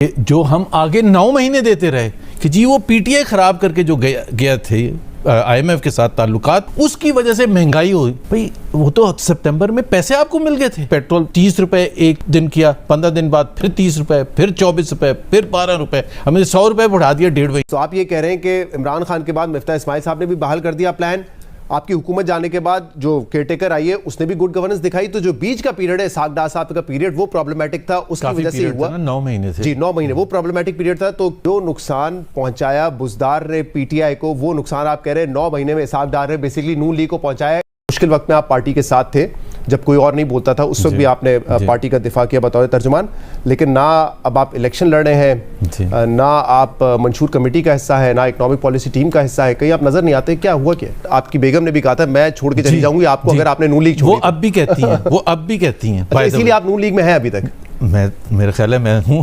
جو ہم آگے 9 مہینے دیتے رہے کہ جی وہ پی ٹی آئی خراب کر کے جو گیا تھے آئی ایم ایف کے ساتھ تعلقات، اس کی وجہ سے مہنگائی ہوئی. بھئی وہ تو سپٹمبر میں پیسے آپ کو مل گئے تھے. پیٹرول 30 روپے ایک دن کیا، 15 دن بعد پھر 30 روپے، پھر 24 روپے، پھر 12 روپے، ہمیں 100 روپے بڑھا دیا 1.5 مہینے. تو آپ یہ کہہ رہے ہیں کہ عمران خان کے بعد مفتاح اسماعیل صاحب نے بھی بحال کر دیا پلان، آپ کی حکومت جانے کے بعد جو کیئر ٹیکر آئی ہے اس نے بھی گڈ گورننس دکھائی، تو جو بیچ کا پیریڈ ہے اسحاق ڈار صاحب کا پیریڈ وہ پرابلمٹک تھا، اس کی وجہ سے ہوا 9 مہینے سے. جی 9 مہینے وہ پرابلمٹک پیریڈ تھا. تو جو نقصان پہنچایا بزدار نے پی ٹی آئی کو، وہ نقصان آپ کہہ رہے ہیں 9 مہینے میں اسحاق ڈار نے بیسیکلی نون لیگ کو پہنچایا. مشکل وقت میں آپ پارٹی کے ساتھ تھے، جب کوئی اور نہیں بولتا تھا اس وقت بھی آپ نے پارٹی کا دفاع کیا بطور ترجمان، لیکن نہ اب آپ الیکشن لڑ رہے ہیں، نہ آپ منشور کمیٹی کا حصہ ہے، نہ اکنامک پالیسی ٹیم کا حصہ ہے، کہیں آپ نظر نہیں آتے. کیا ہوا کیا؟ آپ کی بیگم نے بھی کہا تھا میں چھوڑ کے چلی جاؤں گی آپ کو اگر آپ نے نون لیگ چھوڑی. وہ اب بھی کہتی ہیں، وہ اب بھی کہتی ہیں. اسی لیے آپ نون لیگ میں ہیں ابھی تک؟ میرا خیال ہے میں ہوں.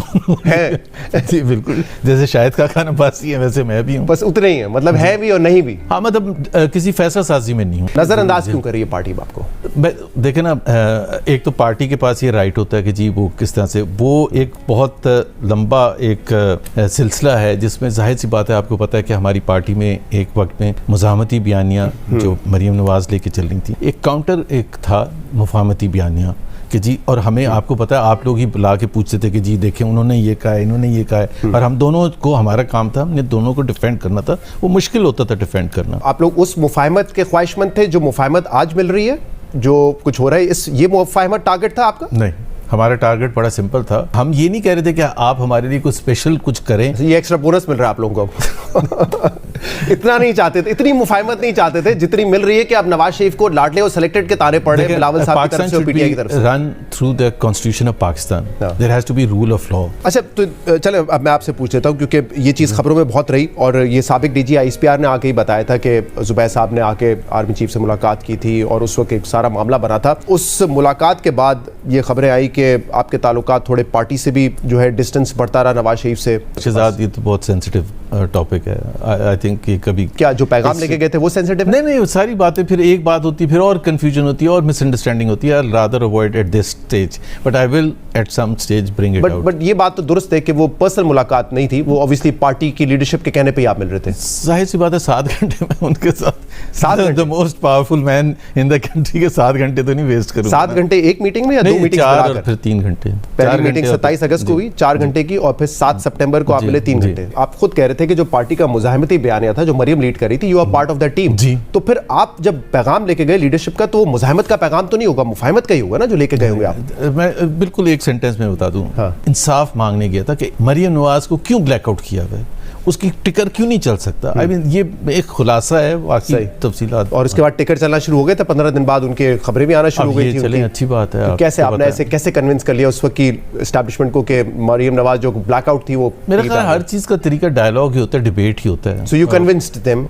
جی بالکل، جیسے شاہد کا خان عباسی ہے ویسے میں بھی ہوں. بس اتنے ہی ہیں، مطلب ہے بھی اور نہیں بھی. ہاں مطلب کسی فیصلہ سازی میں نہیں ہوں. نظر انداز کیوں کر رہی ہے پارٹی آپ کو؟ دیکھیں نا، ایک تو پارٹی کے پاس یہ رائٹ ہوتا ہے کہ جی وہ کس طرح سے، وہ ایک بہت لمبا ایک سلسلہ ہے جس میں ظاہر سی بات ہے، آپ کو پتہ ہے کہ ہماری پارٹی میں ایک وقت میں مزاحمتی بیانیاں جو مریم نواز لے کے چل رہی تھیں، ایک کاؤنٹر ایک تھا مفاہمتی بیانیاں کہ جی، اور ہمیں آپ کو پتہ ہے آپ لوگ ہی بلا کے پوچھتے تھے کہ جی دیکھیں انہوں نے یہ کہا ہے، انہوں نے یہ کہا ہے، اور ہم دونوں کو، ہمارا کام تھا، ہم نے دونوں کو ڈیفینڈ کرنا تھا. وہ مشکل ہوتا تھا ڈیفینڈ کرنا. آپ لوگ اس مفاہمت کے خواہش مند تھے جو مفاہمت آج مل رہی ہے، جو کچھ ہو رہا ہے، یہ مفاہمت ٹارگٹ تھا آپ کا؟ نہیں، ہمارا ٹارگٹ بڑا سمپل تھا. ہم یہ نہیں کہہ رہے تھے کہ آپ ہمارے لیے کوئی اسپیشل کچھ کریں. یہ ایکسٹرا بونس مل رہا ہے آپ لوگوں کو. اتنا نہیں چاہتے تھے، اتنی مفاہمت نہیں چاہتے تھے جتنی مل رہی ہے کہ آپ نواز شریف کو لاڈلے اور سلیکٹڈ کے تانے پڑ رہے ہیں بلاول صاحب کی طرف سے اور پی ٹی آئی کی طرف سے. Run through the constitution of Pakistan, there has to be rule of law. اچھا تو چلیں اب میں آپ سے پوچھ لیتا ہوں، کیونکہ یہ چیز خبروں میں بہت رہی، اور یہ سابق D G I S P R نے آ کے ہی بتایا تھا کہ زبیر صاحب نے آ کے آرمی چیف سے ملاقات کی تھی اور اس وقت ایک سارا معاملہ بنا تھا. اس ملاقات کے بعد یہ خبریں آئی کہ آپ کے تعلقات تھوڑے پارٹی سے بھی جو ہے ڈسٹنس بڑھتا رہا نواز شریف سے. شہزاد یہ تو بہت سینسیٹیو ٹاپک ہے. آئی تھنک کہ کبھی کیا جو پیغام لے کے گئے تھے وہ سینسیٹیو؟ نہیں، ساری باتیں پھر ایک بات ہوتی ہے، پھر اور کنفیوژن ہوتی ہے اور مس انڈرسٹینڈنگ ہوتی ہے. I'll rather avoid at this stage, but I will at some stage bring it out. But یہ بات تو درست ہے کہ وہ پرسنل ملاقات نہیں تھی، وہ obviously پارٹی کی لیڈرشپ کے کہنے پہ ہی آپ مل رہے تھے. ظاہر سی بات ہے 7 گھنٹے میں ان کے ساتھ the most powerful man in the country کے 7 گھنٹے تو نہیں ویسٹ کروں. 7 گھنٹے ایک میٹنگ میں یا 2 میٹنگ؟ 4 اور پھر 3 گھنٹے. پہلی میٹنگ 27 اگست کو ہوئی 4 گھنٹے کی، اور پھر 7 سپٹمبر کو آپ ملے 3 گھنٹے. آپ خود کہہ رہے تھے کہ جو پارٹی کا مزاحمتی بیانیہ تھا جو مریم لیڈ کر رہی تھی، you are part of the team. تو پھر آپ جب پیغام لے کے گئے لیڈرشپ کا، تو وہ مزاحمت کا پیغام تو نہیں ہوگا، مفاہمت کا ہی ہوگا نا جو لے کے گئے ہوں گے آپ. میں بالکل ایک سینٹینس میں بتا دوں، انصاف مانگنے گیا تھا کہ مریم نواز کو کیوں بلیک آؤٹ کیا گیا، اس کی ٹکر کیوں نہیں چل سکتا. یہ ایک خلاصہ ہے واقعی تفصیلات. اور اس کے بعد ٹکر چلنا شروع ہو گئے تھے، 15 دن بعد ان کے خبریں بھی آنا شروع ہو گئی تھی. چلیں اچھی بات ہے. کیسے آپ نے ایسے کیسے کنونس کر لیا اس وقت کی اسٹیبلشمنٹ کو کہ مریم نواز جو بلیک آؤٹ تھی وہ؟ میرا خیال ہر چیز کا طریقہ ڈائلاگ ہی ہوتا ہے، ڈیبیٹ ہی ہوتا ہے. So you convinced them?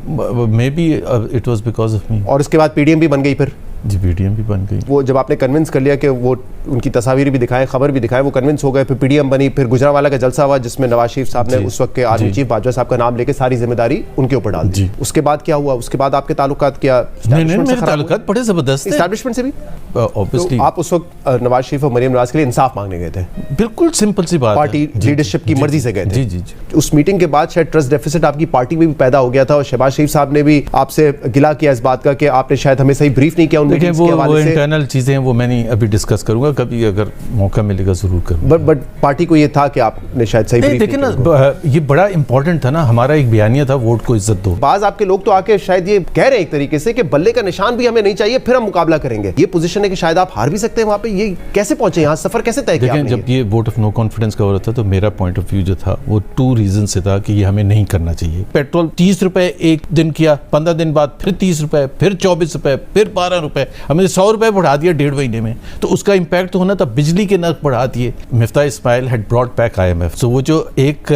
Maybe it was because of me. اور اس کے بعد پی ڈی ایم بھی بن گئی پھر؟ جی پی ڈی ایم بھی بن گئی. وہ جب آپ نے کنونس کر لیا کہ وہ ان کی تصاویر بھی دکھائیں، خبر بھی دکھائیں، وہ کنونس ہو گئے، پھر پی ڈی ایم بنی، پھر گجرانوالہ کا جلسہ ہوا جس میں نواز شریف صاحب نے اس وقت کے آرمی چیف باجوہ صاحب کا نام لے کے ساری ذمہ داری ان کے اوپر ڈال دی. اس کے بعد کیا ہوا؟ اس کے بعد آپ کے تعلقات کیا؟ میرے تعلقات بڑے زبردست ہیں اسٹیبلشمنٹ سے بھی. Obviously آپ اس وقت نواز شریف اور مریم نواز کے لیے انصاف مانگنے گئے تھے؟ بالکل سمپل سی بات، پارٹی لیڈرشپ کی مرضی سے گئے تھے. جی. اس میٹنگ کے بعد شاید ٹرسٹ ڈیفیسٹ آپ کی پارٹی میں بھی پیدا ہو گیا تھا، اور شہباز شریف صاحب نے بھی آپ سے گلہ کیا اس بات کا کہ آپ نے شاید ہمیں صحیح بریف نہیں کیا ان میٹنگز کے حوالے سے. وہ انٹرنل چیزیں وہ میں نہیں ابھی ڈسکس کروں گا، کبھی اگر موقع ملے گا ضرور کروں گا. بٹ پارٹی کو یہ تھا کہ آپ نے شاید صحیح بریف دیکھیں نا، یہ بڑا امپورٹنٹ تھا نا، ہمارا ایک بیانیہ تھا ووٹ کو عزت دو. بعض آپ کے لوگ تو آ کے شاید یہ کہہ رہے ہیں ایک طریقے سے کہ بلے کا نشان بھی ہمیں نہیں چاہیے، پھر ہم مقابلہ کریں گے. یہ پوزیشن ہے کہ شاید آپ ہار بھی سکتے ہیں وہاں پہ. یہ کیسے پہنچے یہاں، سفر کیسے طے کیا؟ دیکھیں جب یہ ووٹ آف نو کانفیڈنس کا ہو رہا تھا تو میرا پوائنٹ آف ویو جو تھا وہ 2 ریزن سے تھا کہ یہ ہمیں نہیں کرنا چاہیے. پیٹرول 30 روپے ایک دن کیا، 15 دن بعد پھر 30 روپے، پھر 24 روپے، پھر 12 روپے، ہمیں 100 روپے بڑھا دیا 1.5 مہینے میں. تو اس کا امپیکٹ تو ہونا تھا. بجلی کے نرخ بڑھا دیے. Miftah Ismail had brought back I M F. So وہ جو ایک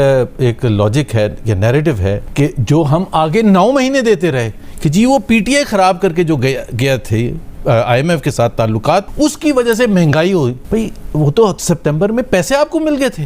لاجک ہے یا نیریٹو ہے کہ جو ہم آگے 9 مہینے دیتے رہے کہ جی وہ پی ٹی آئی خراب کر کے جو گیا تھے آئی ایم ایف کے ساتھ تعلقات، اس کی وجہ سے مہنگائی ہوئی. بھئی وہ تو سپٹمبر میں پیسے آپ کو مل گئے تھے.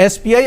SPI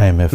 IMF